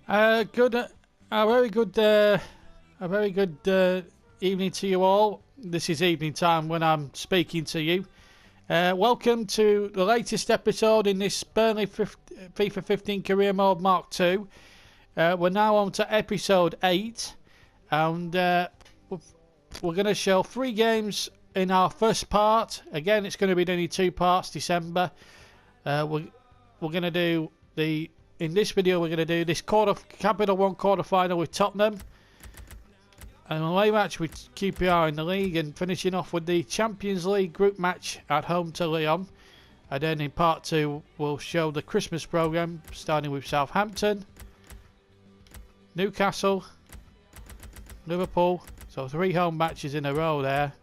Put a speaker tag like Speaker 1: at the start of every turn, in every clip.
Speaker 1: Good, a very good evening to you all. This is evening time when I'm speaking to you. Welcome to the latest episode in this Burnley FIFA 15 Career Mode Mark II. We're now on to episode 8, and we're going to show 3 games in our first part. Again, it's going to be only 2 parts, December. We're going to do in this video we're going to do this Capital 1 quarter final with Tottenham, and a away match with QPR in the league, and finishing off with the Champions League group match at home to Lyon. And then in part 2 we'll show the Christmas programme, starting with Southampton, Newcastle, Liverpool. So 3 home matches in a row there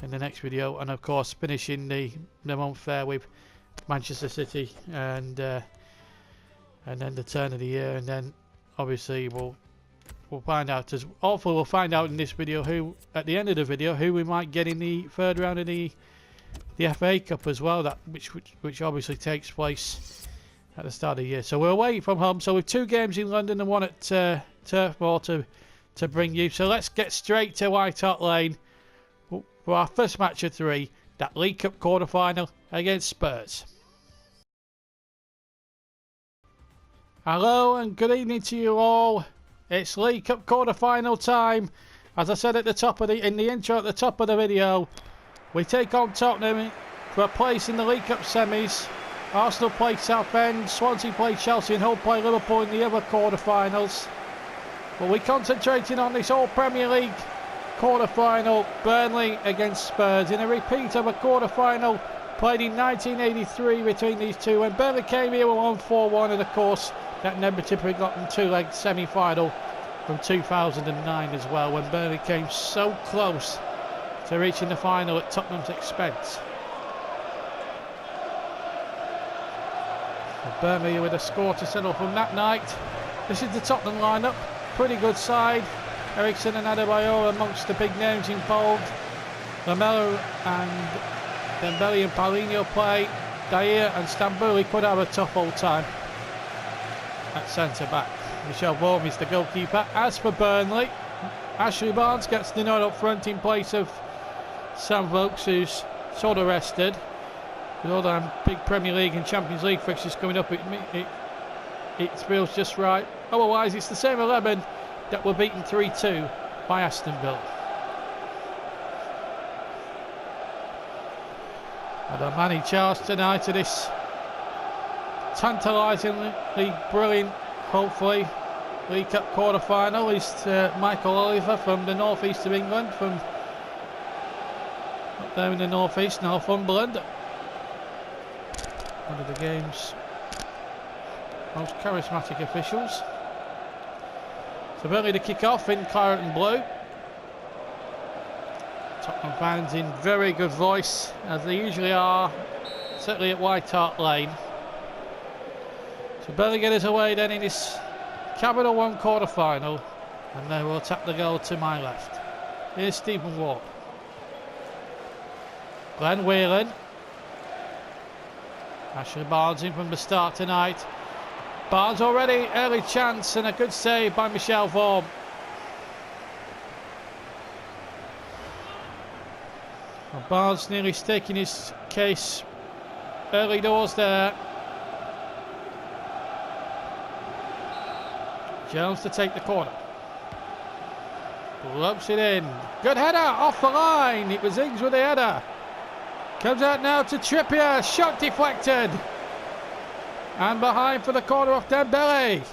Speaker 1: in the next video, and of course finishing the month there with Manchester City and then the turn of the year. And then obviously we'll find out, hopefully we'll find out in this video who, at the end of the video, who we might get in the third round of the FA Cup as well, which obviously takes place at the start of the year. So we're away from home, so with 2 games in London and 1 at Turf Moor to bring you. So let's get straight to White Hart Lane for our first match of 3, that League Cup quarter final against Spurs. Hello and good evening to you all. It's League Cup quarter final time. As I said at the top of in the intro at the top of the video, we take on Tottenham for a place in the League Cup semis. Arsenal play Southend, Swansea play Chelsea, and Hull play Liverpool in the other quarter finals. But we're concentrating on this All Premier League quarter final, Burnley against Spurs, in a repeat of a quarter final played in 1983 between these two, when Burnley came here with 1-4-1, and of course that never typically gotten 2-leg semi-final from 2009 as well, when Burnley came so close to reaching the final at Tottenham's expense. And Burnley with a score to settle from that night. This is the Tottenham lineup, pretty good side. Ericsson and Adebayor amongst the big names involved. Lamela and Dembele and Paulinho play. Dyer and Stambouli could have a tough old time at centre back. Michel Vorm is the goalkeeper. As for Burnley, Ashley Barnes gets the nod up front in place of Sam Vokes, who's sort of rested. With all the big Premier League and Champions League fixtures coming up, it feels just right. Otherwise, it's the same 11 that were beaten 3-2 by Aston Villa. And a man in charge tonight of this tantalisingly brilliant, hopefully, League Cup quarter final is Michael Oliver from the northeast of England, from up there in the northeast, Northumberland. One of the game's most charismatic officials. So Burnley to kick off in claret and blue. Tottenham fans in very good voice, as they usually are, certainly at White Hart Lane. So Burnley get us away then in this Capital 1 quarter final, and they will tap the goal to my left. Here's Stephen Ward. Glenn Whelan. Ashley Barnes in from the start tonight. Barnes already, early chance and a good save by Michel Vorm. Well, Barnes nearly staking his case early doors there. Jones to take the corner. Lopes it in. Good header off the line. It was Ings with the header. Comes out now to Trippier. Shot deflected. And behind for the corner off Dembele.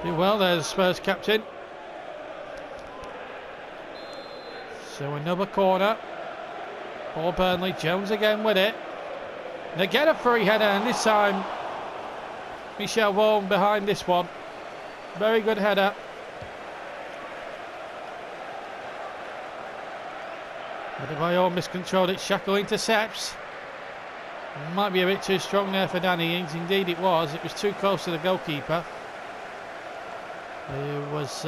Speaker 1: Did well there, the Spurs captain. So another corner for Burnley. Jones again with it. They get a free header, and this time Michel Vorm behind this one. Very good header. Adebayor miscontrolled it. Shackle intercepts. Might be a bit too strong there for Danny Ings. Indeed it was. It was too close to the goalkeeper, who was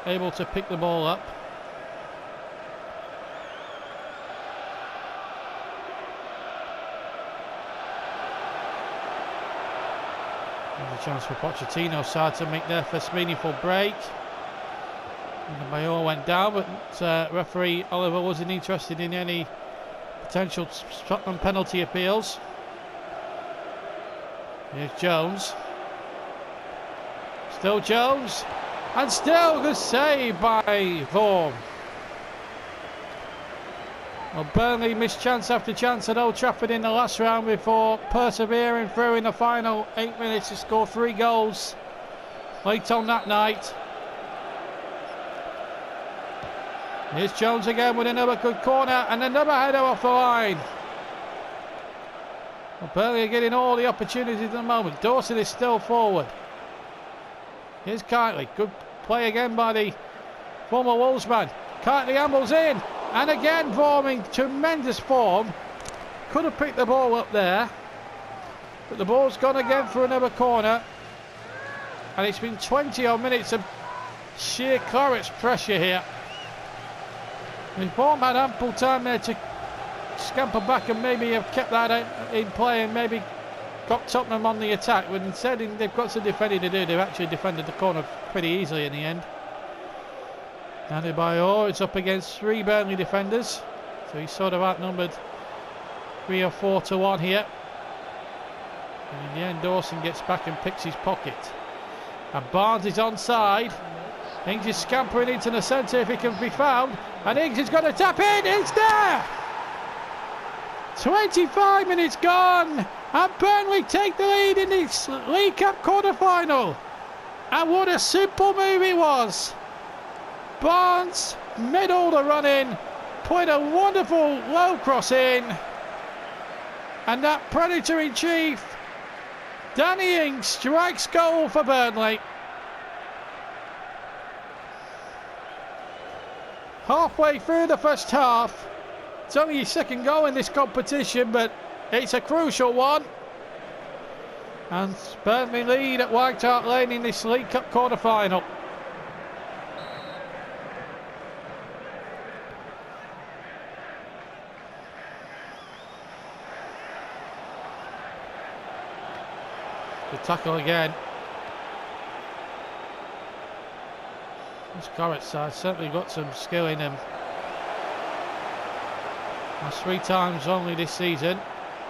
Speaker 1: able to pick the ball up. There's a chance for Pochettino's side to make their first meaningful break. And the Mayor went down, but referee Oliver wasn't interested in any potential Scotland penalty appeals. Here's Jones. Still Jones. And still good save by Vaughan. Well, Burnley missed chance after chance at Old Trafford in the last round before persevering through in the final 8 minutes to score 3 goals late on that night. Here's Jones again with another good corner and another header off the line. Well, Burnley are getting all the opportunities at the moment. Dawson is still forward. Here's Kitely. Good play again by the former Wolvesman. Kitely ambles in. And again, Vaughan in tremendous form. Could have picked the ball up there. But the ball's gone again for another corner. And it's been 20 odd minutes of sheer Claret's pressure here. And Vaughan had ample time there to scamper back and maybe have kept that in play and maybe got Tottenham on the attack. But instead, they've got some defending to do. They've actually defended the corner pretty easily in the end. Adebayor is up against 3 Burnley defenders, so he's sort of outnumbered 3 or 4 to 1 here. And in the end, Dawson gets back and picks his pocket. And Barnes is onside. Ings is scampering into the centre if he can be found. And Ings is going to tap in. It's there! 25 minutes gone. And Burnley take the lead in this League Cup quarter-final. And what a simple move it was. Barnes made all the run in, put a wonderful low cross in, and that predator in chief, Danny Ings, strikes goal for Burnley. Halfway through the first half, it's only his second goal in this competition, but it's a crucial one. And Burnley lead at White Hart Lane in this League Cup quarter-final. The tackle again. This Claret side certainly got some skill in him. That's 3 times only this season.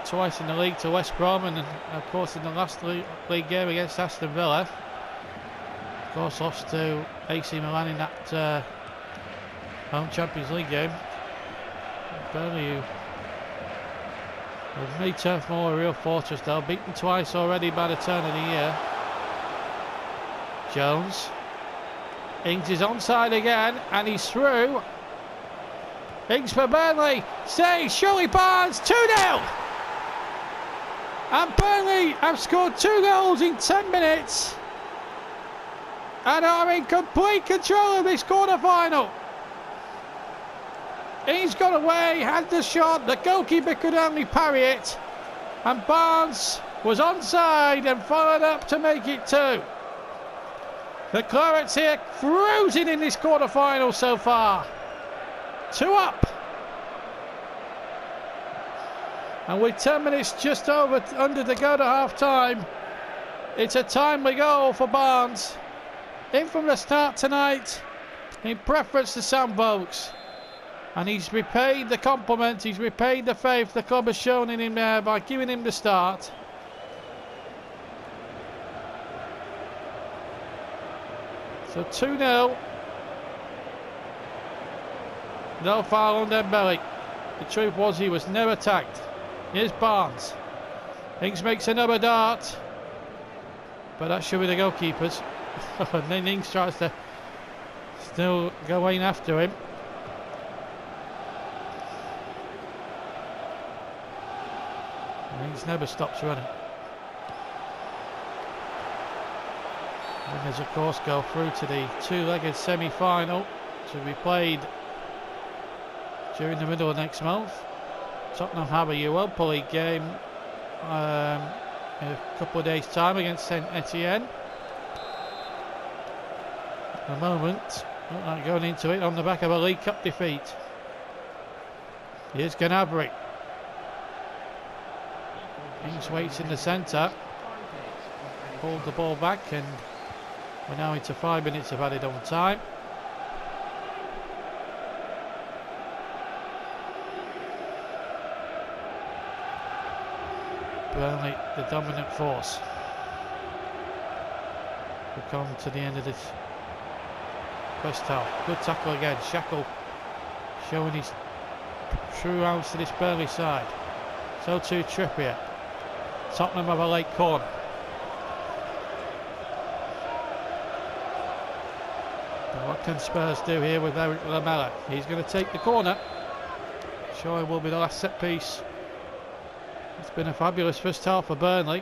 Speaker 1: Twice in the league to West Brom and of course in the last league game against Aston Villa. Of course lost to AC Milan in that home Champions League game. Burnley, they've made Turf Moor a real fortress though, beaten twice already by the turn of the year. Jones. Ings is onside again and he's through. Ings for Burnley. Say, surely Barnes, 2-0. And Burnley have scored 2 goals in 10 minutes and are in complete control of this quarter-final. He's got away, had the shot, the goalkeeper could only parry it, and Barnes was onside and followed up to make it 2. The Clarets here cruising in this quarter-final so far. 2 up. And with 10 minutes just under to go to half-time, it's a timely goal for Barnes. In from the start tonight, in preference to Sam Vokes. And he's repaid the compliment, he's repaid the faith the club has shown in him there by giving him the start. So 2-0. No foul on Dembele. The truth was he was never tagged. Here's Barnes. Ings makes another dart. But that should be the goalkeeper's. And then Ings tries to still go in after him. Ings never stops running. Winners of course go through to the 2-legged semi-final to be played during the middle of next month. Tottenham have a Europa League game in a couple of days' time against Saint Etienne. At the moment, not like going into it on the back of a League Cup defeat. Here's Gnabry. Ings waits in the centre. pulled the ball back, and we're now into 5 minutes of added on time. Burnley, the dominant force. We come to the end of this first half. Good tackle again. Shackle showing his true ounce to this Burnley side. So too Trippier. Tottenham have a late corner. But what can Spurs do here with Eric Lamela? He's going to take the corner. Sure, it will be the last set piece. It's been a fabulous first half for Burnley.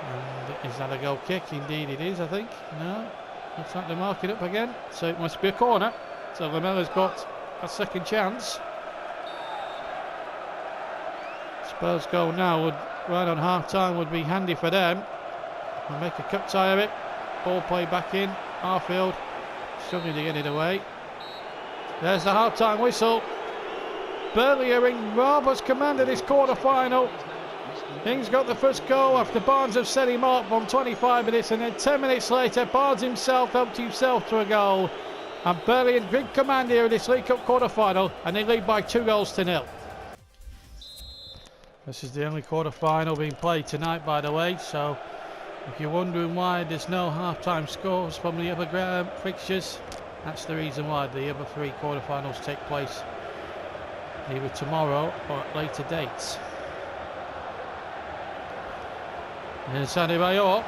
Speaker 1: And is that a goal kick? Indeed it is, I think. No, looks like they're marking up again. So it must be a corner. So Lamela's got a second chance. Spurs goal now would, right on half time, would be handy for them. We'll make a cut tie of it. Ball play back in. Arfield struggling to get it away. There's the half time whistle. Burnley are in marvellous command of this quarter final. Ings got the first goal after Barnes have set him up on 25 minutes, and then 10 minutes later Barnes himself helped himself to a goal. And Burnley in big command here in this League Cup quarter final, and they lead by 2-0. This is the only quarter final being played tonight, by the way, so if you're wondering why there's no half-time scores from the other fixtures, that's the reason why. The other 3 quarter-finals take place either tomorrow or at later dates. And Adebayor,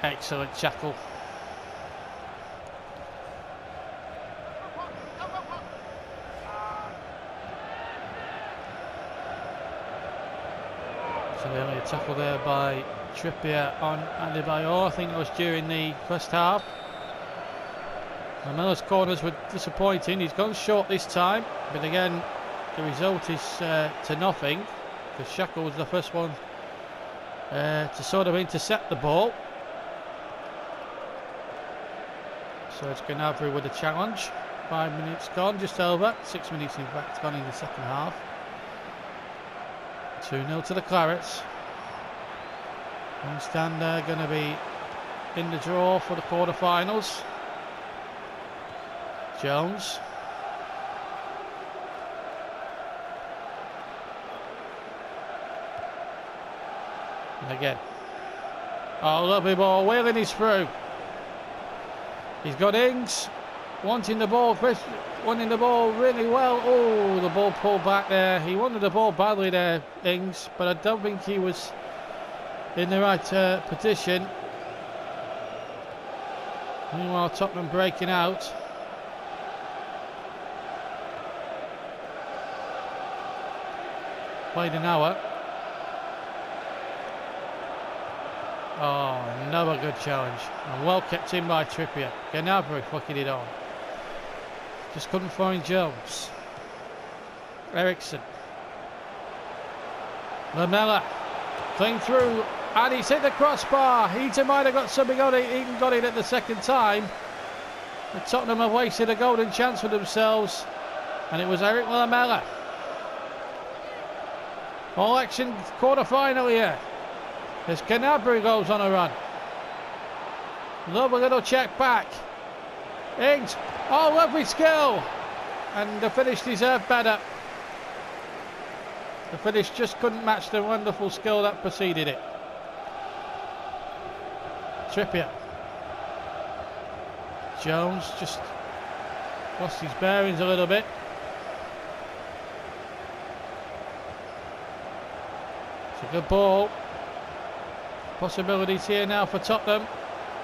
Speaker 1: excellent tackle. So earlier tackle there by Trippier on Adebayor. I think it was during the first half. Lamela's corners were disappointing. He's gone short this time, but again the result is to nothing, because Shackle was the first one to sort of intercept the ball. So it's Gnabry with a challenge. 5 minutes gone, just over. 6 minutes in fact gone in the second half. 2-0 to the Clarets. Understand they're going to be in the draw for the quarter-finals. Jones. And again. Oh, lovely ball. Wheeling is through. He's got Ings wanting the ball really well. Oh, the ball pulled back there. He wanted the ball badly there, Ings, but I don't think he was in the right position. Meanwhile, Tottenham breaking out. Played an hour. Oh, another good challenge. And well kept in by Trippier. Gnabry flicking it on. Just couldn't find Jones. Ericsson. Lamela. Clean through. And he's hit the crossbar. Heaton might have got something on it. He got it at the second time. And Tottenham have wasted a golden chance for themselves. And it was Eric Lamela. All action quarter final here. As Gnabry goes on a run. Lovely little check back. Ings. Oh, lovely skill. And the finish deserved better. The finish just couldn't match the wonderful skill that preceded it. Trippier. Jones just lost his bearings a little bit. It's a good ball. Possibilities here now for Tottenham.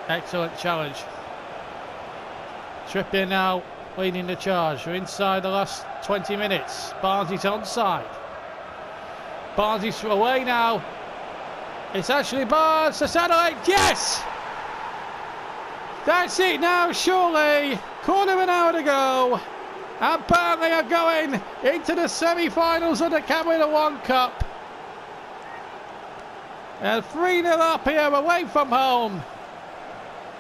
Speaker 1: Excellent challenge. Trippier now leading the charge. We're inside the last 20 minutes. Barnes is onside. Barnes is away now. It's actually Barnes. The satellite. Yes! That's it now, surely. Quarter of an hour to go. And Burnley are going into the semi-finals of the Capital One Cup. And 3-0 up here away from home.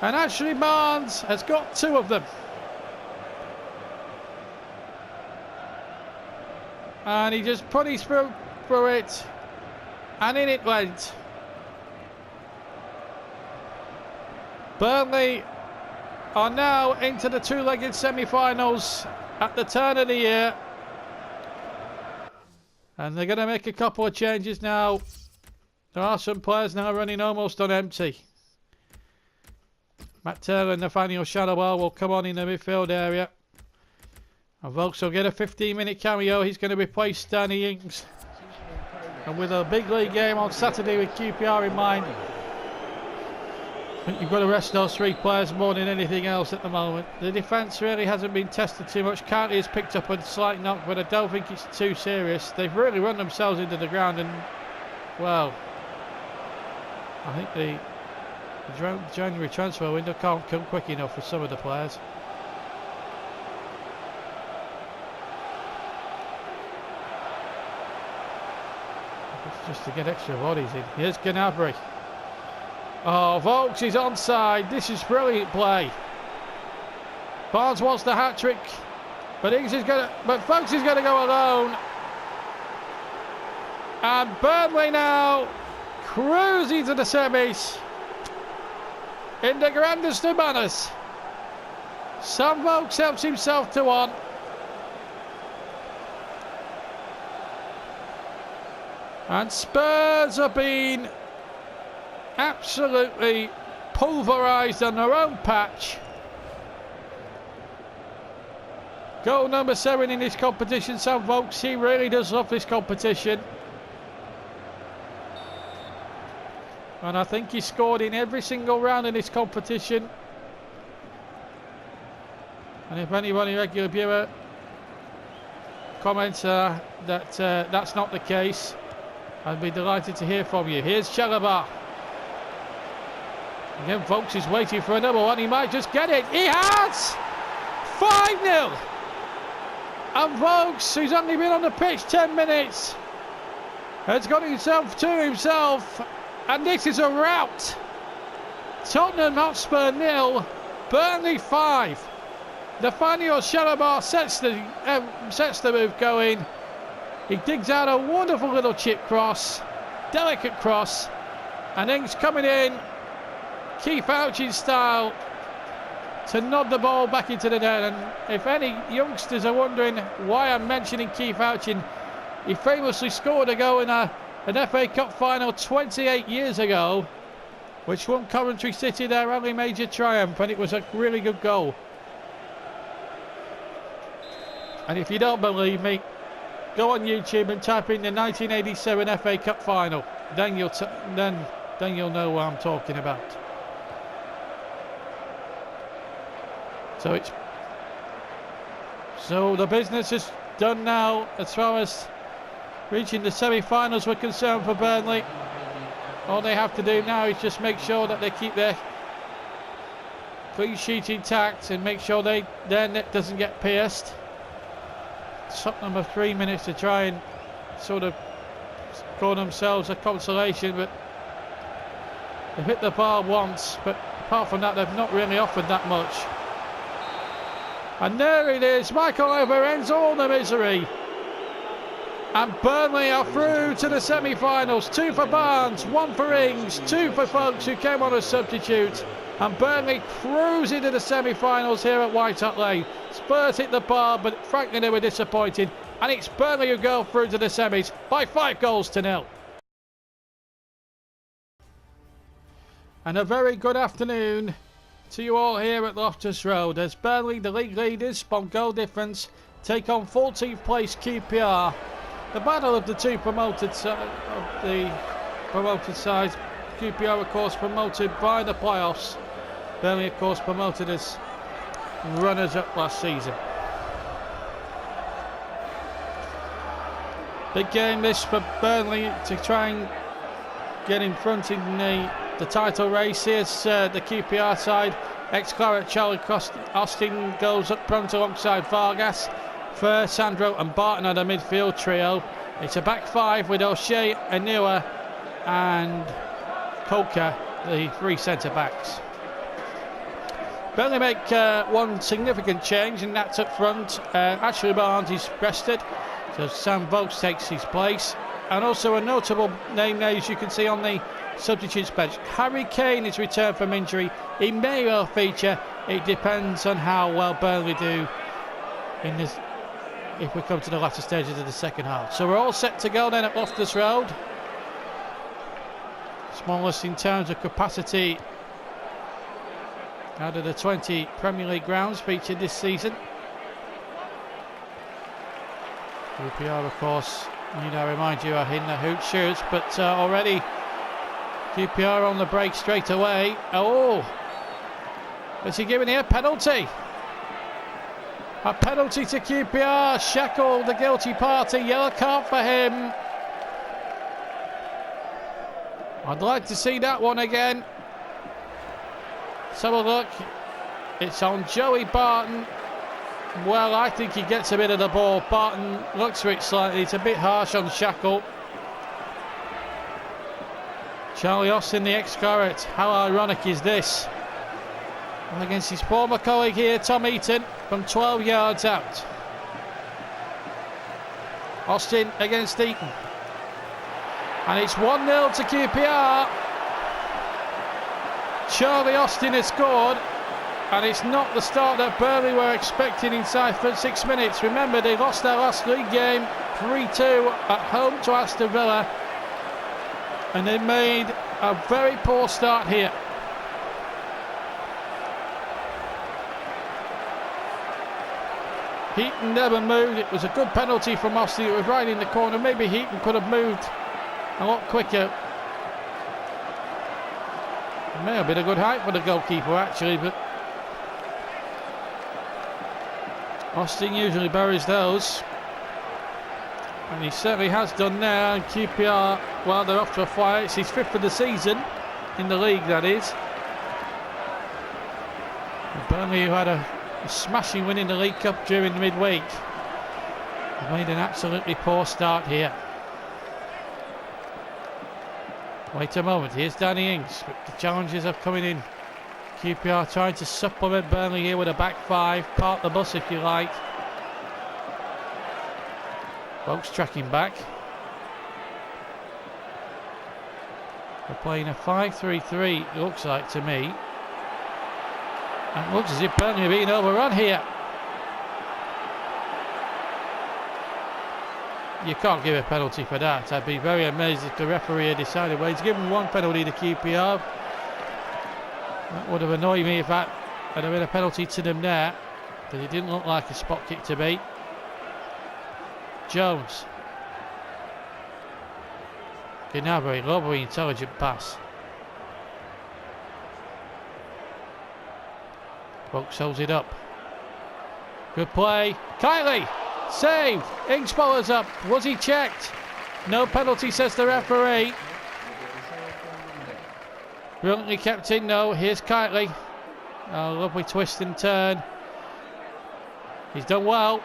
Speaker 1: And actually Barnes has got 2 of them. And he just put his through it. And in it went. Burnley are now into the two-legged semi-finals at the turn of the year. And they're going to make a couple of changes now. There are some players now running almost on empty. Matt Taylor and Nathaniel Shadowell will come on in the midfield area. And Vokes will get a 15-minute cameo. He's going to replace Danny Ings. And with a big league game on Saturday with QPR in mind, I think you've got to rest those three players more than anything else at the moment. The defence really hasn't been tested too much. Carty has picked up a slight knock, but I don't think it's too serious. They've really run themselves into the ground, and, well, I think the January transfer window can't come quick enough for some of the players. Just to get extra bodies in. Here's Gnabry. Oh, Vokes is onside. This is brilliant play. Barnes wants the hat-trick, but Vokes is going to go alone. And Burnley now cruising to the semis in the grandest of manners. Sam Vokes helps himself to one. And Spurs have been absolutely pulverised on their own patch. Goal number 7 in this competition, Sam Vokes. He really does love this competition. And I think he scored in every single round in this competition. And if anybody, regular viewer, comments that that's not the case, I'd be delighted to hear from you. Here's Chalobah. Again, Vokes is waiting for another one. He might just get it. He has! 5-0. And Vokes, who's only been on the pitch 10 minutes, has got himself to himself. And this is a rout. Tottenham Hotspur 0, Burnley 5. Nathaniel Chalobah sets the move going. He digs out a wonderful little chip cross, delicate cross, and Ings coming in, Keith Ouchin style, to nod the ball back into the net. And if any youngsters are wondering why I'm mentioning Keith Ouchin, he famously scored a goal in an FA Cup final 28 years ago, which won Coventry City their only major triumph, and it was a really good goal. And if you don't believe me, go on YouTube and type in the 1987 FA Cup final. Then you'll know what I'm talking about. So the business is done now as far as reaching the semi-finals were concerned for Burnley. All they have to do now is just make sure that they keep their clean sheet intact and make sure their net doesn't get pierced. Tottenham have 3 minutes to try and sort of score themselves a consolation, but they've hit the bar once, but apart from that they've not really offered that much. And there it is, Michael Over ends all the misery, and Burnley are through to the semi-finals. 2 for Barnes, 1 for Ings, 2 for Vokes, who came on as substitute, and Burnley cruise into the semi-finals here at White Hart Lane. Spurs hit the bar, but frankly they were disappointed, and it's Burnley who go through to the semis by 5-0. And a very good afternoon to you all here at Loftus Road as Burnley, the league leaders on goal difference, take on 14th place QPR. The battle of the two promoted sides. QPR of course promoted by the playoffs. Burnley of course promoted as runners-up last season. Big game this for Burnley to try and get in front in the title race. Here's the QPR side. Ex-Claret Charlie Austin goes up front alongside Vargas. Fer, Sandro and Barton are the midfield trio. It's a back 5 with O'Shea, Anua and Coker, the 3 centre-backs. Burnley make one significant change, and that's up front. Ashley Barnes is rested, so Sam Vokes takes his place. and also a notable name there, as you can see on the substitutes bench. Harry Kane is returned from injury. He may well feature. It depends on how well Burnley do in this, if we come to the latter stages of the second half. So we're all set to go then at Loftus Road. Smallest in terms of capacity out of the 20 Premier League grounds featured this season. QPR, of course, I remind you, are in the hoot shoots, but already QPR on the break straight away. Oh, is he giving here a penalty? A penalty to QPR. Shackle, the guilty party. Yellow card for him. I'd like to see that one again. Let's have a look. It's on Joey Barton. Well, I think he gets a bit of the ball. Barton looks for it slightly. It's a bit harsh on Shackle. Charlie Austin, the ex-Claret. How ironic is this? Against his former colleague here, Tom Eaton, from 12 yards out. Austin against Eaton. And it's 1-0 to QPR. Charlie Austin has scored. And it's not the start that Burnley were expecting inside for 6 minutes. Remember, they lost their last league game 3-2 at home to Aston Villa. And they made a very poor start here. Heaton never moved. It was a good penalty from Austin. It was right in the corner. Maybe Heaton could have moved a lot quicker. It may have been a good height for the goalkeeper, actually, but Austin usually buries those, and he certainly has done there. And QPR, well, they're off to a flyer. It's his 5th of the season in the league, that is. And Burnley, who had a smashing win in the League Cup during the midweek, have made an absolutely poor start here. Wait a moment, here's Danny Ings. The challenges are coming in. QPR trying to supplement Burnley here with a back five. Park the bus if you like. Folks tracking back. They're playing a 5-3-3, it looks like to me. And it looks as if Burnley are being overrun here. You can't give a penalty for that. I'd be very amazed if the referee had decided, well, he's given one penalty to QPR. That would have annoyed me if that had been a penalty to them there, because it didn't look like a spot kick to me. Jones. Gnabry, lovely, intelligent pass. Folks holds it up. Good play. Kylie, saved. Ings follows up. Was he checked? No penalty, says the referee. Brilliantly kept in though. Here's Kitely. Oh, lovely twist and turn. He's done well.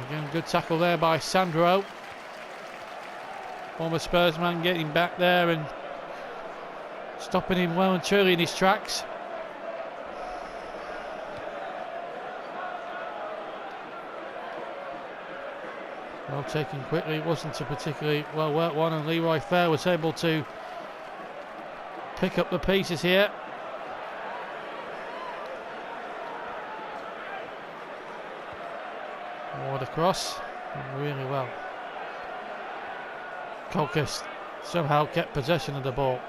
Speaker 1: Again, good tackle there by Sandro. Former Spurs man getting back there and stopping him well and truly in his tracks. Well taken quickly. It wasn't a particularly well worked one, and Leroy Fair was able to pick up the pieces here. Ward across, really well. Colchester somehow kept possession of the ball.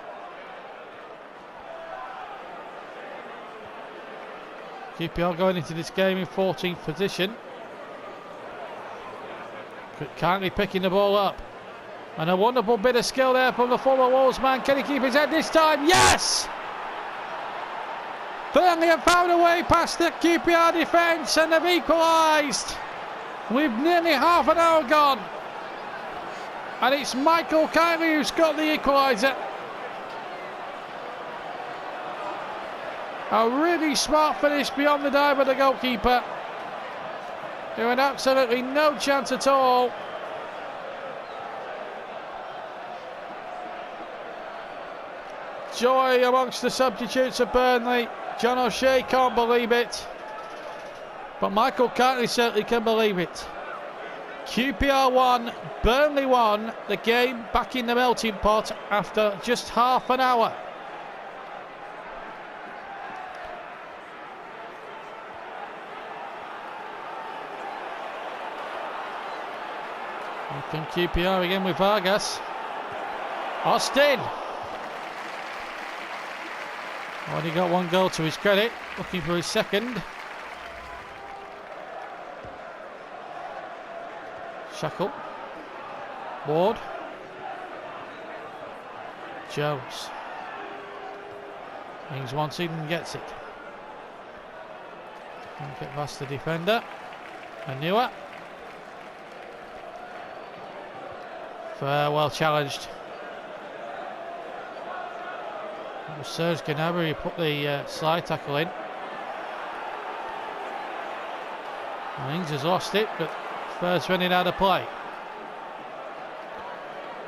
Speaker 1: QPR going into this game in 14th position. Currently picking the ball up. And a wonderful bit of skill there from the former Wolves man. Can he keep his head this time? Yes! Burnley have found a way past the QPR defence and have equalised with nearly half an hour gone. And it's Michael Kylie who's got the equaliser. A really smart finish beyond the dive of the goalkeeper, who had absolutely no chance at all. Joy amongst the substitutes of Burnley. John O'Shea can't believe it, but Michael Cartney certainly can believe it. QPR 1, Burnley 1. The game back in the melting pot after just half an hour. From QPR again with Vargas. Austin. Already got one goal to his credit. Looking for his second. Shackle. Ward. Jones. Ings wants it and gets it. Can't get past the defender. Anua. Well challenged. It was Serge Gnabry who put the slide tackle in. Ings has lost it, but Fair's running out of play.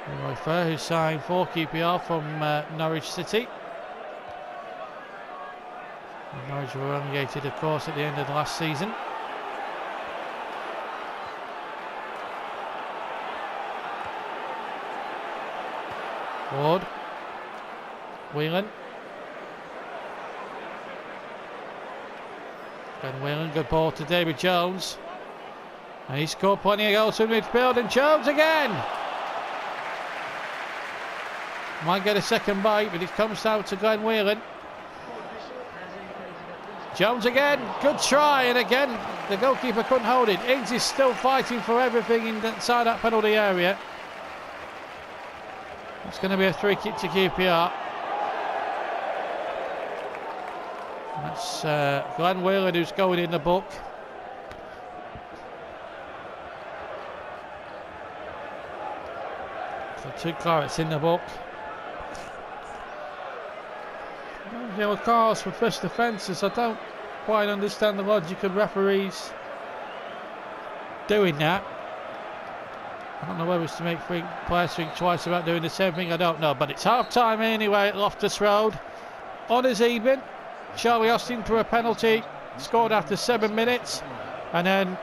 Speaker 1: Leroy Fair, who signed for QPR from Norwich City. And Norwich were relegated, of course, at the end of the last season. Ward. Whelan. Ben Whelan, good ball to David Jones. And he scored plenty of goals from midfield, and Jones again! Might get a second bite, but it comes down to Glenn Whelan. Jones again, good try, and again the goalkeeper couldn't hold it. Ings is still fighting for everything inside that penalty area. It's going to be a free kick to QPR. That's Glenn Whelan who's going in the book. So 2 clarets in the book. Yellow cards for first offences. I don't quite understand the logic of referees doing that. I don't know whether it's to make players think twice about doing the same thing, I don't know. But it's half time anyway at Loftus Road. Honours even. Charlie Austin for a penalty, scored after 7 minutes. And then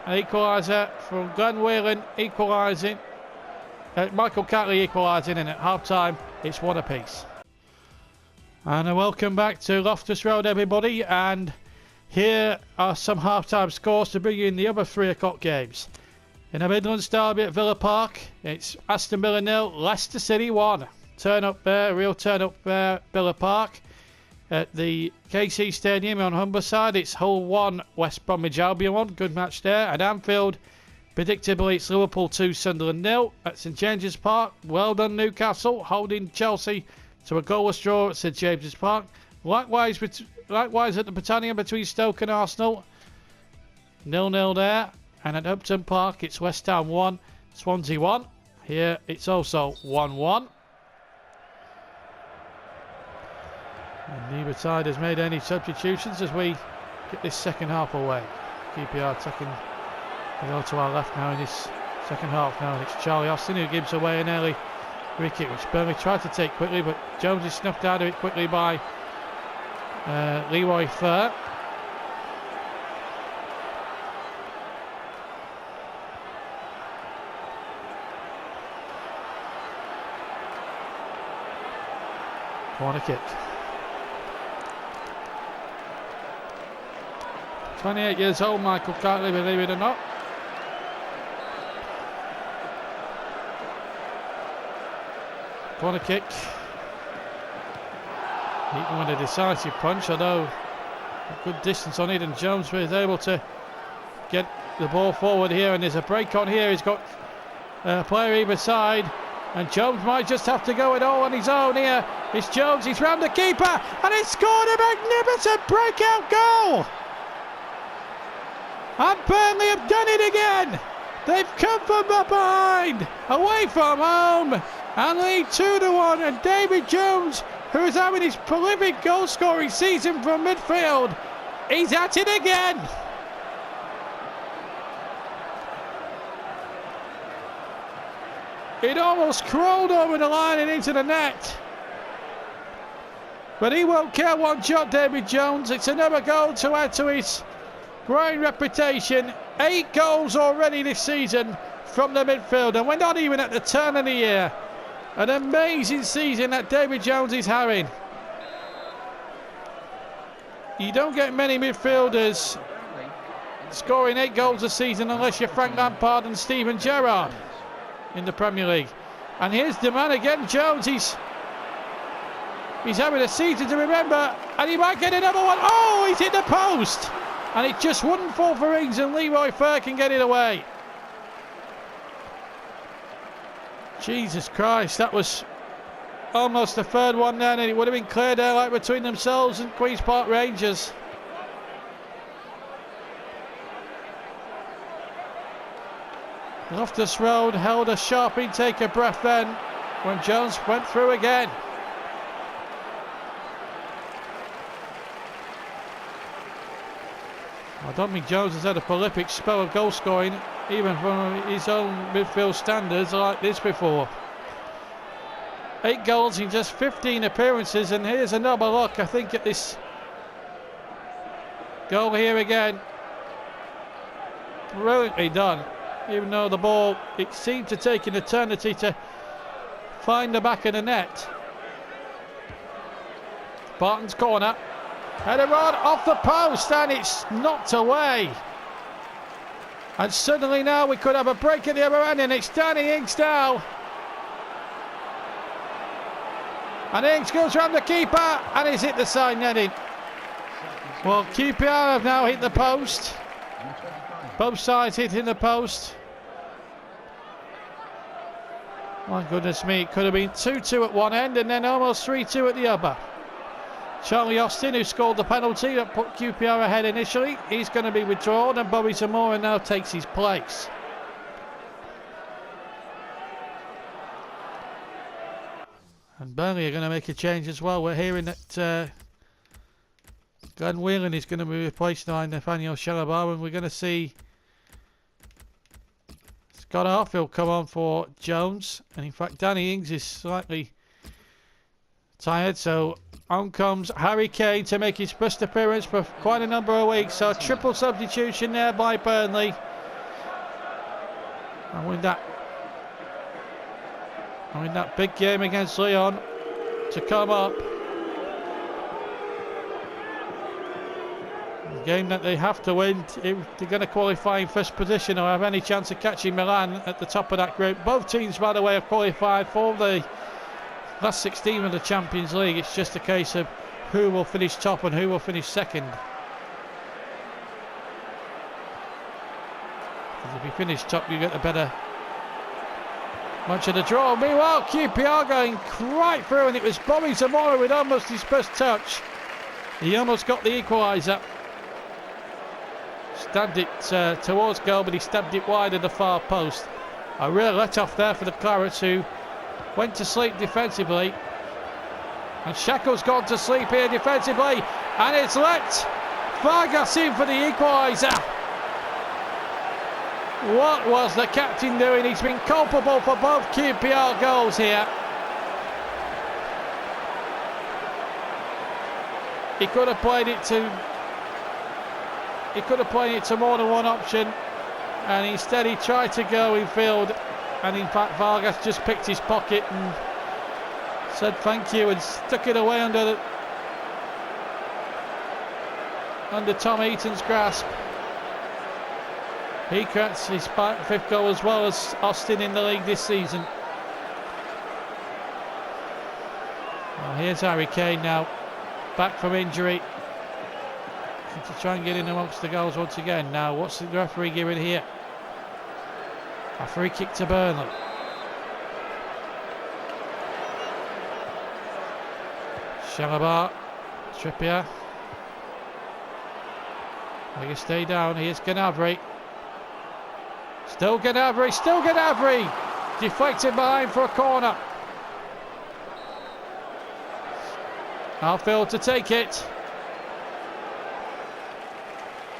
Speaker 1: an equaliser from Glenn Whelan equalising. Michael Catley equalising, and at half time it's 1 apiece. And welcome back to Loftus Road, everybody. And here are some half time scores to bring you in the other 3 o'clock games. In a Midlands derby at Villa Park, it's Aston Villa 0, Leicester City 1. Turn up there, real turn up there, Villa Park. At the KC Stadium on Humberside, it's Hull 1, West Bromwich Albion 1. Good match there. At Anfield, predictably, it's Liverpool 2, Sunderland 0. At St James's Park, well done Newcastle, holding Chelsea to a goalless draw at St James's Park. Likewise at the Britannia between Stoke and Arsenal, 0-0 there. And at Upton Park, it's West Ham 1, Swansea 1. Here, it's also 1-1. And neither side has made any substitutions as we get this second half away. QPR taking the goal to our left now in this second half now. And it's Charlie Austin who gives away an early free kick, which Burnley tried to take quickly, but Jones is snuffed out of it quickly by Leroy Fair. Corner kick. 28 years old, Michael Catley, believe it or not. Corner kick. Even with a decisive punch, although a good distance on it, and Jones was able to get the ball forward here, and there's a break on here. He's got a player either side, and Jones might just have to go it all on his own here. It's Jones, he's round the keeper, and he's scored a magnificent breakout goal! And Burnley have done it again! They've come from behind, away from home, and lead 2-1, and David Jones, who is having his prolific goal-scoring season from midfield, he's at it again! It almost crawled over the line and into the net. But he won't care one shot, David Jones. It's another goal to add to his growing reputation 8 goals already this season from the midfield, and we're not even at the turn of the year. An amazing season that David Jones is having. You don't get many midfielders scoring 8 goals a season unless you're Frank Lampard and Steven Gerrard in the Premier League. And here's the man again, Jones. He's having a season to remember, and he might get another one. Oh, he's hit the post, and it just wouldn't fall for Ings, and Leroy Fer can get it away. Jesus Christ, that was almost the third one then, and it would have been cleared out like between themselves and Queen's Park Rangers. Loftus Road held a sharp intake of breath then when Jones went through again. I don't think Jones has had a prolific spell of goal scoring, even from his own midfield standards, like this before. 8 goals in just 15 appearances, and here's another look, I think, at this goal here again. Brilliantly done, even though the ball, it seemed to take an eternity to find the back of the net. Barton's corner. Header on off the post, and it's knocked away. And suddenly now we could have a break at the other end, and it's Danny Ings now. And Ings goes round the keeper, and he's hit the side netting. Well, QPR have now hit the post. Both sides hitting the post. My goodness me, it could have been 2-2 at one end, and then almost 3-2 at the other. Charlie Austin, who scored the penalty that put QPR ahead initially, he's going to be withdrawn, and Bobby Zamora now takes his place. And Burnley are going to make a change as well. We're hearing that Glenn Whelan is going to be replaced by Nathaniel Shalabar, and we're going to see Scott Arfield come on for Jones. And in fact, Danny Ings is slightly tired, so on comes Harry Kane to make his first appearance for quite a number of weeks. So a triple substitution there by Burnley. And with that big game against Lyon to come up, a game that they have to win if they're going to qualify in first position or have any chance of catching Milan at the top of that group. Both teams, by the way, have qualified for the last 16 of the Champions League. It's just a case of who will finish top and who will finish second. Because if you finish top, you get the better much of the draw. Meanwhile, QPR going right through, and it was Bobby Zamora with almost his first touch. He almost got the equaliser. Stabbed it towards goal, but he stabbed it wide of the far post. A real let-off there for the Clarets, who went to sleep defensively. And Shackle's gone to sleep here defensively, and it's let Vargas in for the equaliser. What was the captain doing? He's been culpable for both QPR goals here. He could have played it to more than one option, and instead he tried to go in field, and in fact Vargas just picked his pocket and said thank you and stuck it away under Tom Eaton's grasp. He gets his 5th goal as well as Austin in the league this season. Well, here's Harry Kane now, back from injury, to try and get in amongst the goals once again. Now, what's the referee giving here? A free kick to Burnley. Shalabar, Trippier. They can stay down. Here's Gnabry. Still Gnabry. Deflected behind for a corner. Arfield to take it.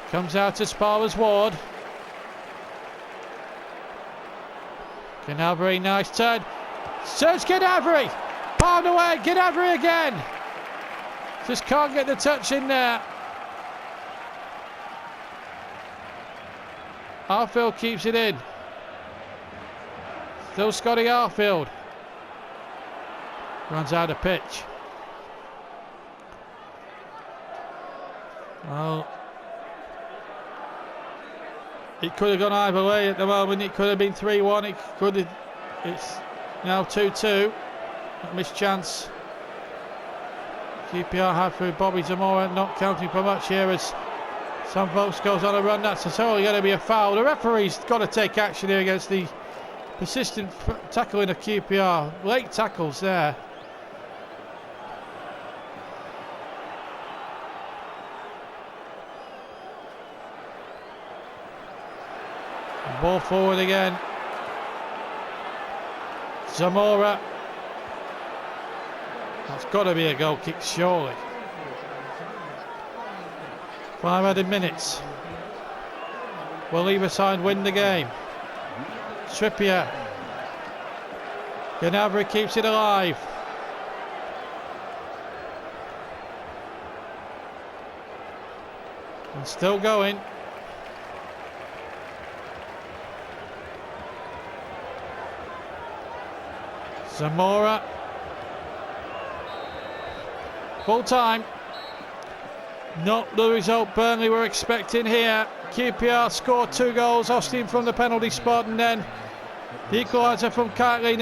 Speaker 1: Comes out to Spars Ward. Gnabry, nice turn. Serge Gnabry. Palmed away. Gnabry again. Just can't get the touch in there. Arfield keeps it in. Still Scotty Arfield. Runs out of pitch. Well, it could have gone either way at the moment. It could have been 3-1. It could have. It's now 2-2. Missed chance. QPR had through Bobby Zamora, not counting for much here as some folks goes on a run. That's totally going to be a foul. The referee's got to take action here against the persistent tackling of QPR. Late tackles there. Ball forward again. Zamora. That's got to be a goal kick, surely. 5 added minutes. Will either side win the game? Trippier. Gnabry keeps it alive. And still going. Zamora. Full time. Not the result Burnley were expecting here. QPR scored 2 goals. Austin from the penalty spot, and then the equaliser from Cartley.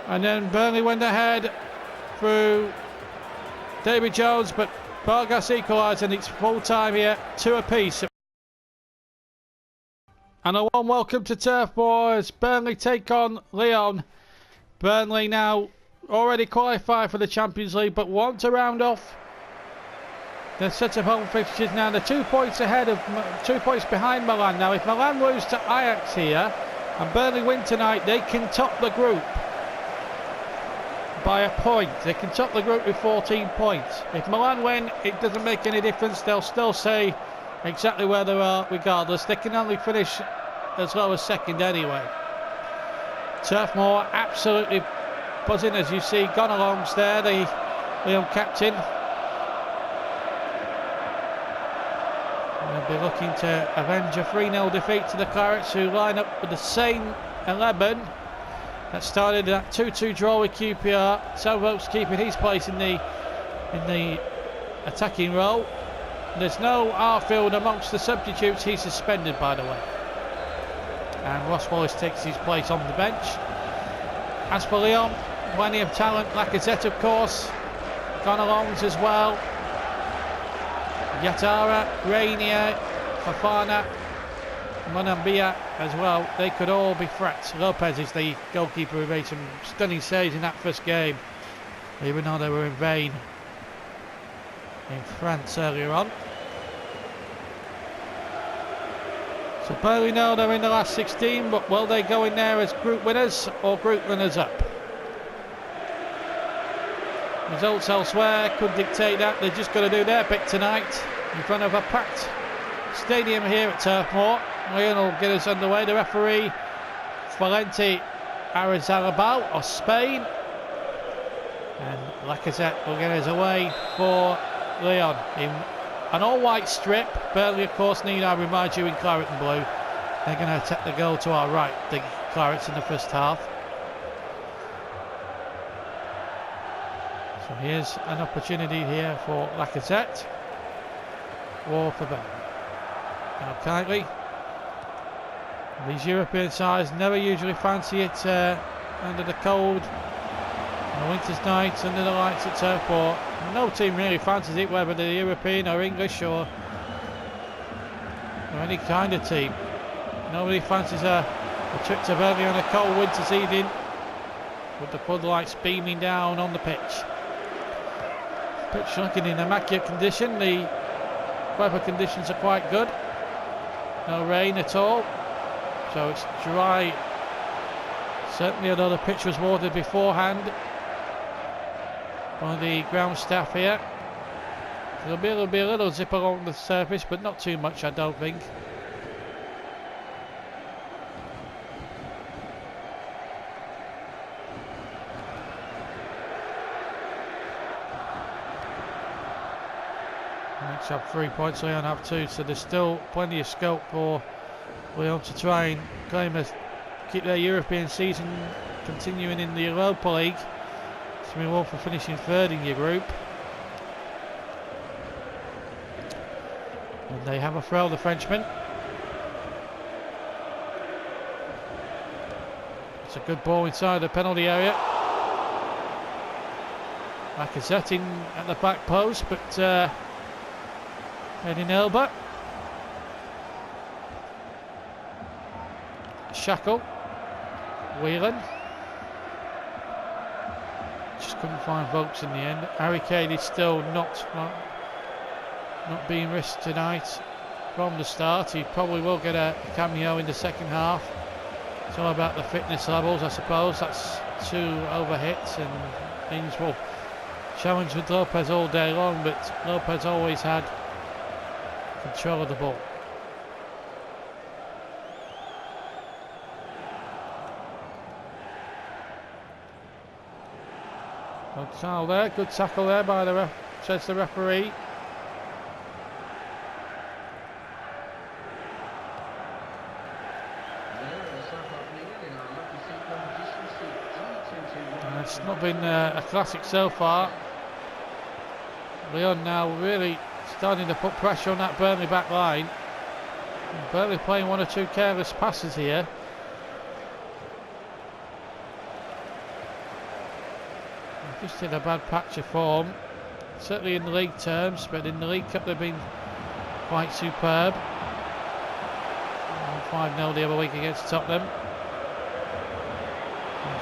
Speaker 1: And then Burnley went ahead through David Jones, but Vargas equalised, and it's full time here, 2 apiece. And a warm welcome to Turf Moor as Burnley take on Lyon. Burnley now already qualified for the Champions League, but want to round off their set of home fixtures now. They're 2 points ahead of 2 points behind Milan now. If Milan lose to Ajax here and Burnley win tonight, they can top the group by a point. They can top the group with 14 points. If Milan win, it doesn't make any difference. They'll still stay exactly where they are regardless. They can only finish as low as second anyway. Turf Moor absolutely buzzing, as you see. Gonalong's there, the Lyon captain. They'll be looking to avenge a 3-0 defeat to the Clarets, who line up with the same 11 that started that 2-2 draw with QPR. Southwark's keeping his place in the attacking role. There's no Arfield amongst the substitutes. He's suspended, by the way. And Ross Wallace takes his place on the bench. As for Lyon, plenty of talent. Lacazette, of course. Gonalongs as well. Yatara, Rainier, Fafana, Monambia as well. They could all be threats. Lopez is the goalkeeper who made some stunning saves in that first game, even though they were in vain in France earlier on. So Burnley know they're in the last 16, but will they go in there as group winners or group runners up? Results elsewhere could dictate that. They're just going to do their bit tonight in front of a packed stadium here at Turf Moor. Lyon will get us underway. The referee, Valente Arizalabal of Spain. And Lacazette will get us away for Lyon in an all-white strip. Burnley, of course, need I remind you, in claret and blue. They're going to attack the goal to our right, the Clarets, in the first half. So here's an opportunity here for Lacazette. War for Burnley. Now Kightly. These European sides never usually fancy it under the cold on a winter's night under the lights at Turf Moor. No team really fancies it, whether they're European or English or any kind of team. Nobody fancies a trip to Burnley on a cold winter's evening with the floodlights beaming down on the pitch. Pitch looking in immaculate condition. The weather conditions are quite good. No rain at all, so it's dry. Certainly, although the pitch was watered beforehand by the ground staff here. There'll be a little zip along the surface, but not too much, I don't think. Next have 3 points, Lyon have 2, so there's still plenty of scope for Lyon to try and keep their European season continuing in the Europa League. So we will for finishing third in your group. And they have a throw, the Frenchman. It's a good ball inside the penalty area. Lacazette in at the back post, but heading Elba. Shackle. Whelan. Just couldn't find Vokes in the end. Harry Kane is still not being risked tonight from the start. He probably will get a cameo in the second half. It's all about the fitness levels, I suppose. That's 2 overhits and things will challenge with Lopez all day long, but Lopez always had control of the ball. Good foul there, good tackle there by the says the referee. It's not been a classic so far. Lyon now really starting to put pressure on that Burnley back line. Burnley playing 1 or 2 careless passes here. They've just in a bad patch of form, certainly in the league terms, but in the League Cup they've been quite superb. 5-0 the other week against Tottenham.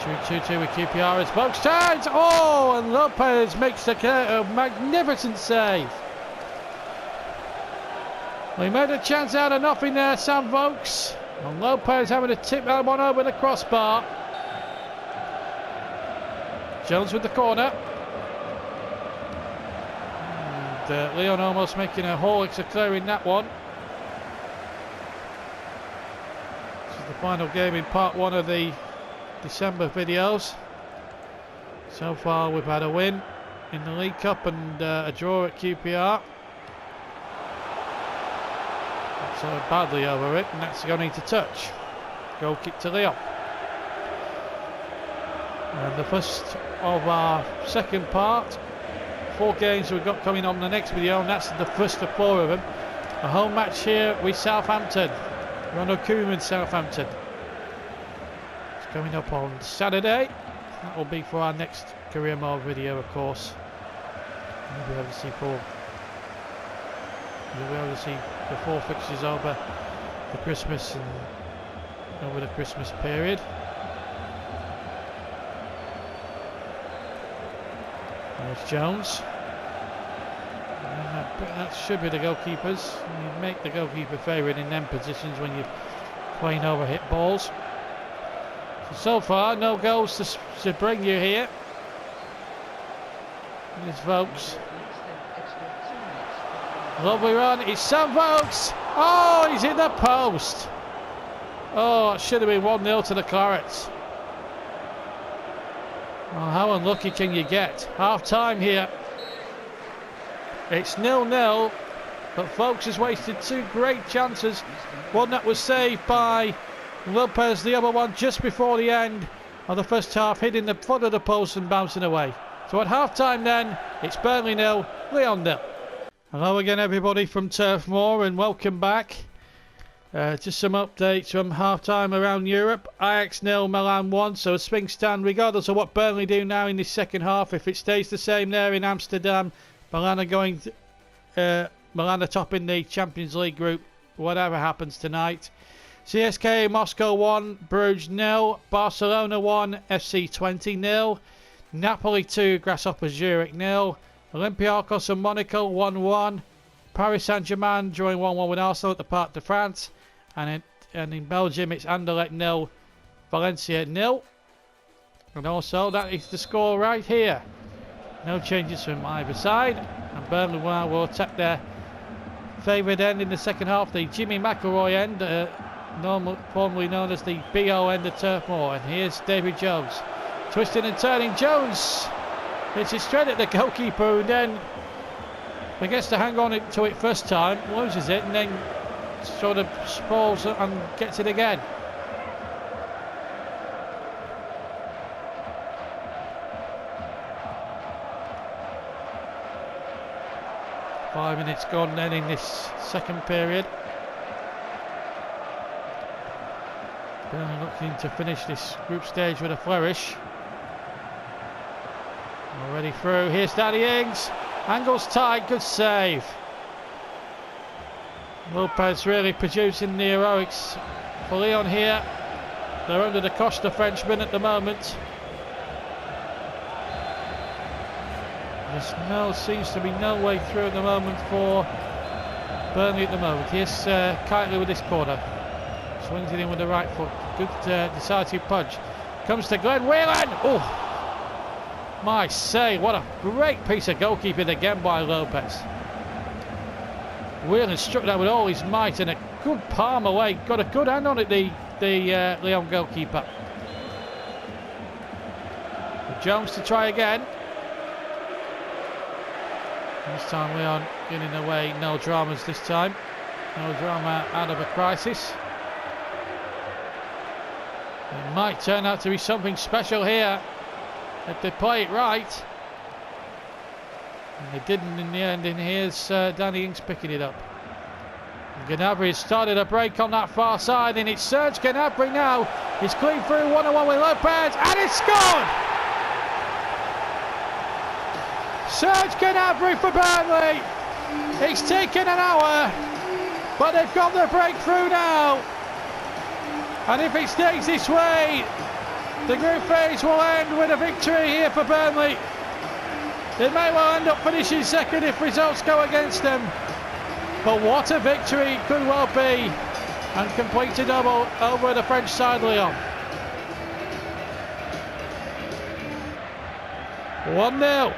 Speaker 1: 2-2 with QPR as Vokes turns. Oh, and Lopez makes a magnificent save. Well, he made a chance out of nothing there, Sam Vokes. And Lopez having to tip that one over the crossbar. Jones with the corner. And Lyon almost making a haul of clearing that one. This is the final game in part 1 of the December videos. So far we've had a win in the League Cup and a draw at QPR. So badly over it, and that's going into touch. Goal kick to Lyon. And the first of our second part. 4 games we've got coming on the next video, and that's the first of 4 of them. A home match here with Southampton. Ronald Koeman, Southampton. Coming up on Saturday. That will be for our next career mode video, of course. We'll be able to see the 4 fixtures over the Christmas and over the Christmas period. There's Jones. And that should be the goalkeepers. You make the goalkeeper favourite in them positions when you're playing over hit balls. So far, no goals to bring you here. There's Vokes. Lovely run. It's Sam Vokes. Oh, he's in the post. Oh, it should have been 1-0 to the Clarets. Well, how unlucky can you get? Half time here. It's 0-0, but Vokes has wasted 2 great chances. One that was saved by Lopez, the other one just before the end of the first half, hitting the front of the post and bouncing away. So at half time then, it's Burnley 0, Lyon 0. Hello again everybody from Turf Moor and welcome back. Just some updates from half time around Europe. Ajax 0, Milan 1, so as things stand, regardless of what Burnley do now in this second half, if it stays the same there in Amsterdam, Milan are topping the Champions League group, whatever happens tonight. CSKA Moscow 1, Bruges 0, Barcelona 1, FC 20 0, Napoli 2, Grasshoppers Zurich 0, Olympiacos and Monaco 1-1, Paris Saint-Germain drawing 1-1 with Arsenal at the Parc de France, and in Belgium it's Anderlecht 0, Valencia 0, and also that is the score right here. No changes from either side, and Burnley will attack their favoured end in the second half, the Jimmy McIlroy end, formerly known as the BO end of Turf Moor. And here's David Jones, twisting and turning. Jones hits it straight at the goalkeeper, who then Forgets to hang on to it first time, loses it, and then sort of sprawls and gets it again. Five minutes gone then in this second period. Burnley looking to finish this group stage with a flourish. Already through. Here's Danny Ings. Angle's tight. Good save. Lopez really producing the heroics for Lyon here. They're under the Costa Frenchman at the moment. Seems to be no way through at the moment for Burnley at the moment. Here's Kitely with this corner. Swings it in with the right foot. Good decisive punch. Comes to Glenn Whelan. Oh, my say, what a great piece of goalkeeping again by Lopez. Whelan struck that with all his might and a good palm away. Got a good hand on it, the Lyon goalkeeper. Jones to try again. This time Lyon getting away, no dramas this time. No drama out of a crisis. It might turn out to be something special here if they play it right. And they didn't in the end, and here's Danny Ings picking it up. Gnabry has started a break on that far side, and it's Serge Gnabry now. He's clean through one-on-one with Lopez, and it's scored! Serge Gnabry for Burnley. It's taken an hour, but they've got the breakthrough now. And if it stays this way, the group phase will end with a victory here for Burnley. They may well end up finishing second if results go against them. But what a victory it could well be, and complete a double over the French side, Lyon. 1-0.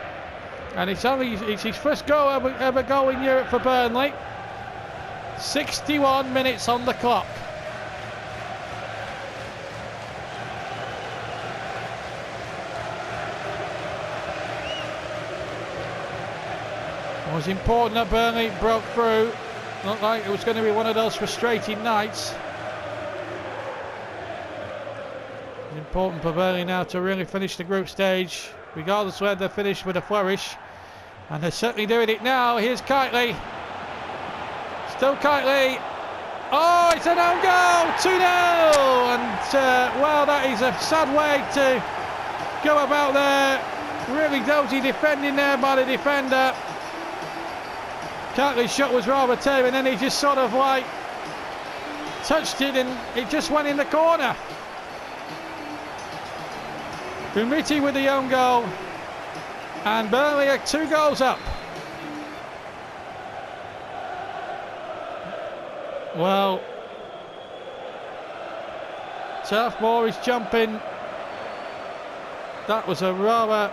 Speaker 1: And it's his first goal ever goal in Europe for Burnley. 61 minutes on the clock. It was important that Burnley broke through. Looked like it was going to be one of those frustrating nights. It's important for Burnley now to really finish the group stage, regardless of where they finish with a flourish. And they're certainly doing it now. Here's Kitely. Still Kitely. Oh, it's an own goal! 2-0! And, well, that is a sad way to go about there. Really dozy defending there by the defender. Kitely's shot was rather tame, and then he just sort of like touched it and it just went in the corner. Umtiti with the own goal. And Burnley are 2 goals up. Well, Turf Moor is jumping. That was a rather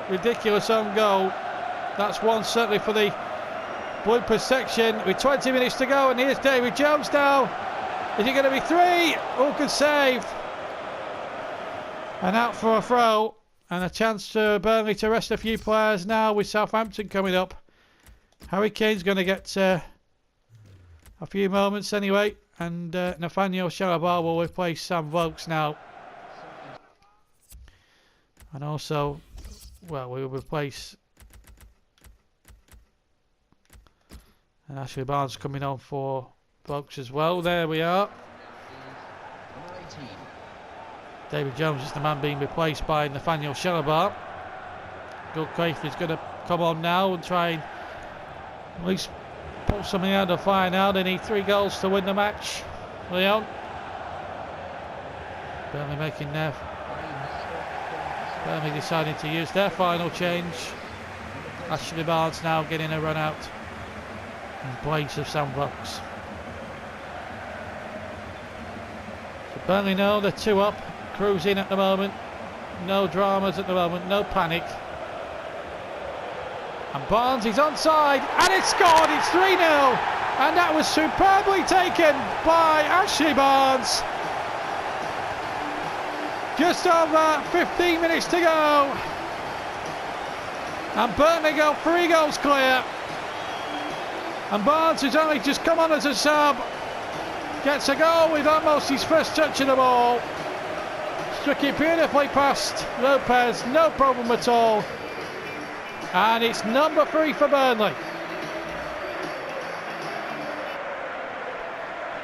Speaker 1: ridiculous own goal. That's one certainly for the bloopers section. With 20 minutes to go, and here's David Jones now. Is it going to be 3? Oh, good save. And out for a throw. And a chance for Burnley to rest a few players now with Southampton coming up. Harry Kane's going to get a few moments anyway. And Nathaniel Chalobah will replace Sam Vokes now. And also, well, we will replace... And Ashley Barnes coming on for Vokes as well. There we are. David Jones is the man being replaced by Nathaniel Chalobah. Goldcraft is going to come on now and try and at least pull something out of the fire now. They need 3 goals to win the match. Lyon. Burnley making their... Burnley deciding to use their final change. Ashley Barnes now getting a run out in place of Sam Vokes. So Burnley know they're 2 up. Cruising at the moment, no dramas at the moment, no panic. And Barnes is onside, and it's scored, it's 3-0, and that was superbly taken by Ashley Barnes. Just over 15 minutes to go, and Burnley go 3 goals clear. And Barnes, who's only just come on as a sub, gets a goal with almost his first touch of the ball. Struck it beautifully past Lopez, no problem at all. And it's number 3 for Burnley.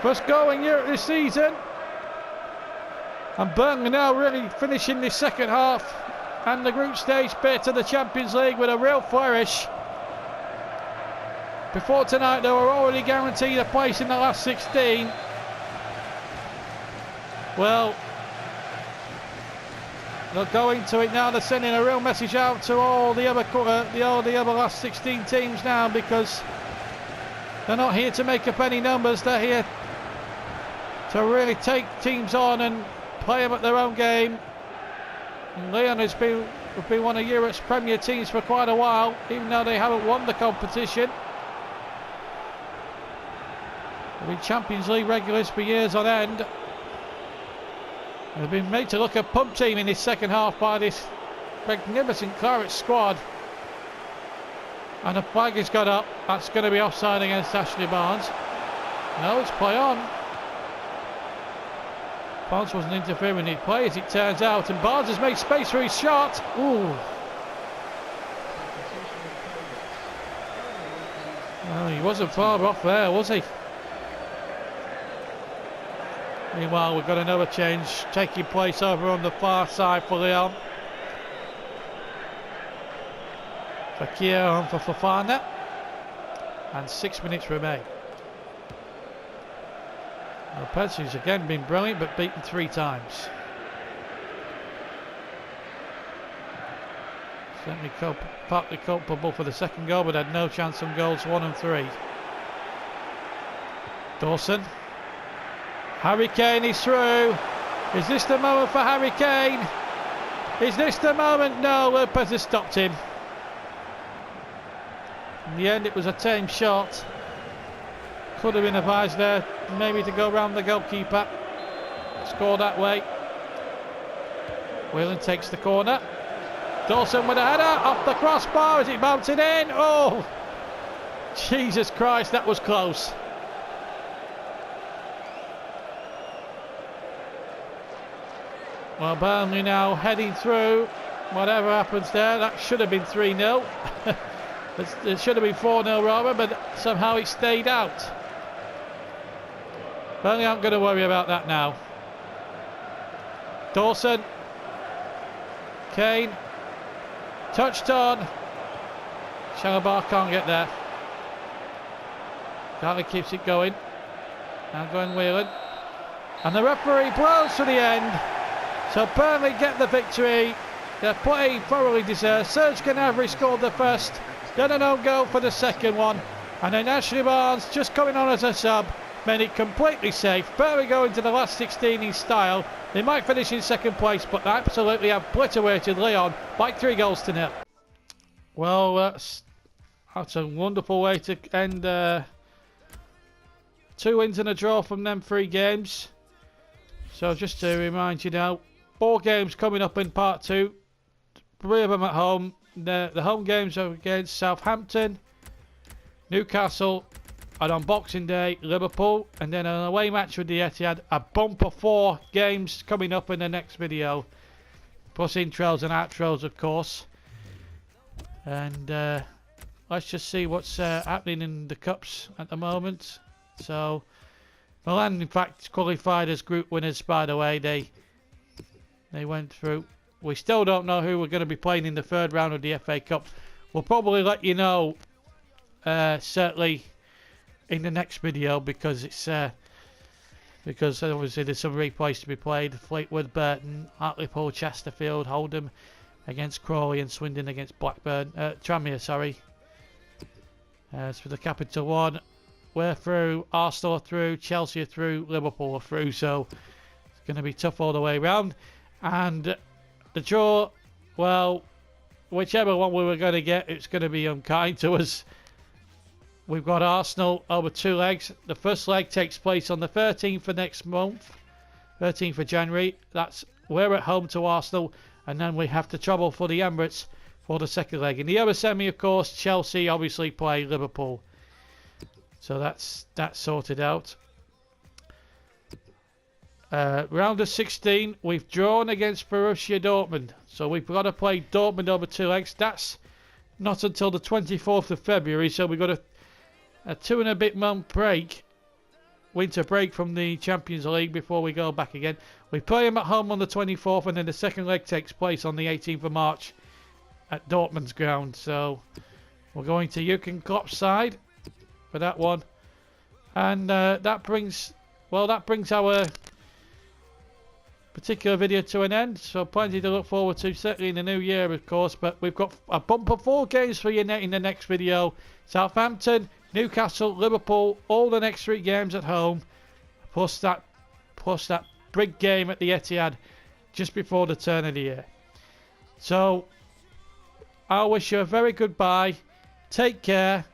Speaker 1: First goal in Europe this season. And Burnley now really finishing this second half and the group stage bit of the Champions League with a real flourish. Before tonight they were already guaranteed a place in the last 16. Well, they'll go into it now. They're sending a real message out to all the other last 16 teams now, because they're not here to make up any numbers. They're here to really take teams on and play them at their own game. And Lyon has been one of Europe's premier teams for quite a while, even though they haven't won the competition. They've been Champions League regulars for years on end. They've been made to look a pump team in this second half by this magnificent Claret squad. And the flag has got up. That's going to be offside against Ashley Barnes. No, it's play on. Barnes wasn't interfering in play, as it turns out, and Barnes has made space for his shot. Ooh. Well, he wasn't far off there, was he? Meanwhile, we've got another change taking place over on the far side for Lyon. Fakir on for Fofana. And 6 minutes remain. Lopez, who's again been brilliant, but beaten 3 times. Certainly partly culpable for the second goal, but had no chance on goals 1 and 3. Dawson. Harry Kane is through. Is this the moment for Harry Kane? Is this the moment? No, Lopez has stopped him. In the end, it was a tame shot. Could have been advised there, maybe to go round the goalkeeper. Score that way. Whelan takes the corner. Dawson with a header off the crossbar. Is it bouncing in? Oh! Jesus Christ, that was close. Well, Burnley now heading through. Whatever happens there, that should have been 3-0. It should have been 4-0 rather, but somehow it stayed out. Burnley aren't going to worry about that now. Dawson. Kane. Touched on. Shalabar can't get there. Garley keeps it going. Now going Whelan. And the referee blows for the end. So Burnley get the victory. Their play thoroughly deserved. Serge Gnabry scored the first. Then an own goal for the second one. And then Ashley Barnes, just coming on as a sub, made it completely safe. Burnley go into the last 16 in style. They might finish in second place, but they absolutely obliterated Lyon by 3-0. Well, that's a wonderful way to end 2 wins and a draw from them 3 games. So just to remind you now, 4 games coming up in part 2. 3 of them at home. The home games are against Southampton, Newcastle, and on Boxing Day, Liverpool, and then an away match with the Etihad. A bumper 4 games coming up in the next video, plus intros and outros, of course. And let's just see what's happening in the cups at the moment. So Milan, in fact, qualified as group winners. By the way, they went through. We still don't know who we're going to be playing in the 3rd round of the FA Cup. We'll probably let you know certainly in the next video, because it's because obviously there's some replays to be played. Fleetwood, Burton, Hartlepool, Chesterfield, Oldham against Crawley, and Swindon against Blackburn. Tranmere, sorry. As for the Capital One, we're through. Arsenal are through. Chelsea are through. Liverpool are through. So it's going to be tough all the way around. And the draw, well, whichever one we were going to get, it's going to be unkind to us. We've got Arsenal over 2 legs. The first leg takes place on the 13th of next month, 13th of January. We're at home to Arsenal, and then we have to travel for the Emirates for the second leg. In the other semi, of course, Chelsea obviously play Liverpool. So that's sorted out. Round of 16, we've drawn against Borussia Dortmund. So we've got to play Dortmund over 2 legs. That's not until the 24th of February. So we've got a 2.5-month break, winter break from the Champions League before we go back again. We play them at home on the 24th, and then the second leg takes place on the 18th of March at Dortmund's ground. So we're going to Jurgen Klopp's side for that one. And that brings our particular video to an end, so plenty to look forward to, certainly in the new year, of course. But we've got a bumper 4 games for you in the next video. Southampton, Newcastle, Liverpool, all the next 3 games at home, plus that big game at the Etihad just before the turn of the year. So I wish you a very goodbye, take care,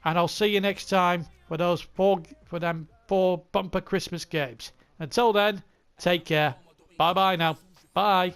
Speaker 1: and I'll see you next time for them 4 bumper Christmas games. Until then, take care. Bye bye now. Bye.